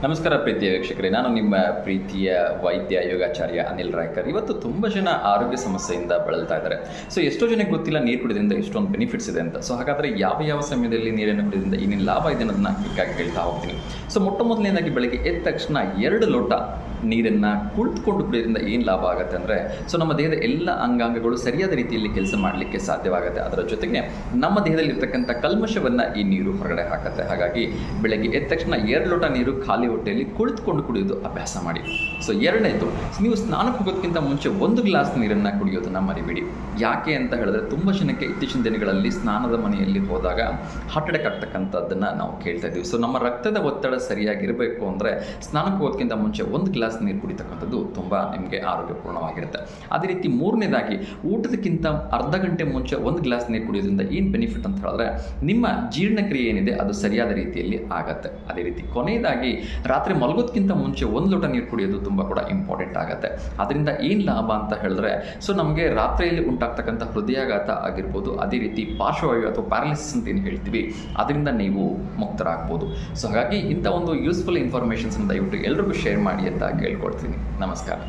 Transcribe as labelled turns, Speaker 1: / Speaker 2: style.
Speaker 1: ನಮಸ್ಕಾರ ಪ್ರೀತಿಯ ವೀಕ್ಷಕರೇ, ನಾನು ನಿಮ್ಮ ಪ್ರೀತಿಯ ವೈದ್ಯ ಯೋಗಾಚಾರ್ಯ ಅನಿಲ್ ರಾಯ್ಕರ್. ಇವತ್ತು ತುಂಬ ಜನ ಆರೋಗ್ಯ ಸಮಸ್ಯೆಯಿಂದ ಬಳಲ್ತಾ ಇದ್ದಾರೆ. ಎಷ್ಟೋ ಜನಕ್ಕೆ ಗೊತ್ತಿಲ್ಲ ನೀರು ಕುಡಿಯೋದ್ರಿಂದ ಎಷ್ಟೊಂದು ಬೆನಿಫಿಟ್ಸ್ ಇದೆ ಅಂತ. ಹಾಗಾದರೆ ಯಾವ ಸಮಯದಲ್ಲಿ ನೀರನ್ನು ಕುಡಿಯೋದ್ರಿಂದ ಏನೇನು ಲಾಭ ಇದೆ ಅನ್ನೋದನ್ನ ಕ್ವಿಕ್ಕಾಗಿ ಹೇಳ್ತಾ ಹೋಗ್ತೀನಿ. ಮೊಟ್ಟ ಮೊದಲನೇದಾಗಿ ಬೆಳಗ್ಗೆ ಎದ್ದ ತಕ್ಷಣ 2 ಲೋಟ ನೀರನ್ನು ಕುಳಿತುಕೊಂಡು ಕುಡಿಯೋದ್ರಿಂದ ಏನು ಲಾಭ ಆಗುತ್ತೆ ಅಂದರೆ, ನಮ್ಮ ದೇಹದ ಎಲ್ಲ ಅಂಗಾಂಗಗಳು ಸರಿಯಾದ ರೀತಿಯಲ್ಲಿ ಕೆಲಸ ಮಾಡಲಿಕ್ಕೆ ಸಾಧ್ಯವಾಗುತ್ತೆ. ಅದರ ಜೊತೆಗೆ ನಮ್ಮ ದೇಹದಲ್ಲಿರ್ತಕ್ಕಂಥ ಕಲ್ಮಶವನ್ನು ಈ ನೀರು ಹೊರಗಡೆ ಹಾಕುತ್ತೆ. ಹಾಗಾಗಿ ಬೆಳಗ್ಗೆ ಎದ್ದ ತಕ್ಷಣ 2 ಲೋಟ ನೀರು ಖಾಲಿ ಹೊಟ್ಟೆಯಲ್ಲಿ ಕುಳಿತುಕೊಂಡು ಕುಡಿಯೋದು ಅಭ್ಯಾಸ ಮಾಡಿ. ಎರಡನೇದು, ನೀವು ಸ್ನಾನಕ್ಕೆ ಹೋಗೋದಕ್ಕಿಂತ ಮುಂಚೆ 1 ಗ್ಲಾಸ್ ನೀರನ್ನು ಕುಡಿಯೋದನ್ನು ಮರಿಬೇಡಿ. ಯಾಕೆ ಅಂತ ಹೇಳಿದ್ರೆ, ತುಂಬ ಜನಕ್ಕೆ ಇತ್ತೀಚಿನ ದಿನಗಳಲ್ಲಿ ಸ್ನಾನದ ಮನೆಯಲ್ಲಿ ಹೋದಾಗ ಹಾರ್ಟ್ ಅಟ್ಯಾಕ್ ಆಗ್ತಕ್ಕಂಥದ್ದನ್ನು ನಾವು ಕೇಳ್ತಾ ಇದ್ದೀವಿ. ನಮ್ಮ ರಕ್ತದ ಒತ್ತಡ ಸರಿಯಾಗಿರಬೇಕು ಅಂದರೆ ಸ್ನಾನಕ್ಕೆ ಹೋಗೋದಕ್ಕಿಂತ ಮುಂಚೆ 1 ಗ್ಲಾಸ್ ನೀರು ಕುಡಿತಕ್ಕಂಥದ್ದು ತುಂಬ ನಿಮಗೆ ಆರೋಗ್ಯಪೂರ್ಣವಾಗಿರುತ್ತೆ. ಅದೇ ರೀತಿ ಮೂರನೇದಾಗಿ, ಊಟದಕ್ಕಿಂತ ಅರ್ಧ ಗಂಟೆ ಮುಂಚೆ 1 ಗ್ಲಾಸ್ ನೀರು ಕುಡಿಯೋದ್ರಿಂದ ಏನು ಬೆನಿಫಿಟ್ ಅಂತ ಹೇಳಿದ್ರೆ, ನಿಮ್ಮ ಜೀರ್ಣಕ್ರಿಯೆ ಏನಿದೆ ಅದು ಸರಿಯಾದ ರೀತಿಯಲ್ಲಿ ಆಗುತ್ತೆ. ಅದೇ ರೀತಿ ಕೊನೆಯದಾಗಿ, ರಾತ್ರಿ ಮಲಗೋದಕ್ಕಿಂತ ಮುಂಚೆ 1 ಲೋಟ ನೀರು ಕುಡಿಯೋದು ತುಂಬ ಕೂಡ ಇಂಪಾರ್ಟೆಂಟ್ ಆಗುತ್ತೆ. ಅದರಿಂದ ಏನು ಲಾಭ ಅಂತ ಹೇಳಿದ್ರೆ, ನಮಗೆ ರಾತ್ರಿಯಲ್ಲಿ ಉಂಟಾಗ್ತಕ್ಕಂಥ ಹೃದಯಾಘಾತ ಆಗಿರ್ಬೋದು, ಅದೇ ರೀತಿ ಪಾರ್ಶ್ವವಾಯು ಅಥವಾ ಪ್ಯಾರಾಲಿಸಿಸ್ ಅಂತ ಏನು ಹೇಳ್ತೀವಿ, ಅದರಿಂದ ನೀವು ಮುಕ್ತರಾಗ್ಬೋದು. ಹಾಗಾಗಿ ಇಂಥ ಒಂದು ಯೂಸ್ಫುಲ್ ಇನ್ಫಾರ್ಮೇಷನ್ಸ್ ದಯವಿಟ್ಟು ಎಲ್ರಿಗೂ ಶೇರ್ ಮಾಡಿ ಅಂತ ಕೇಳ್ಕೊಳ್ತೀನಿ. ನಮಸ್ಕಾರ.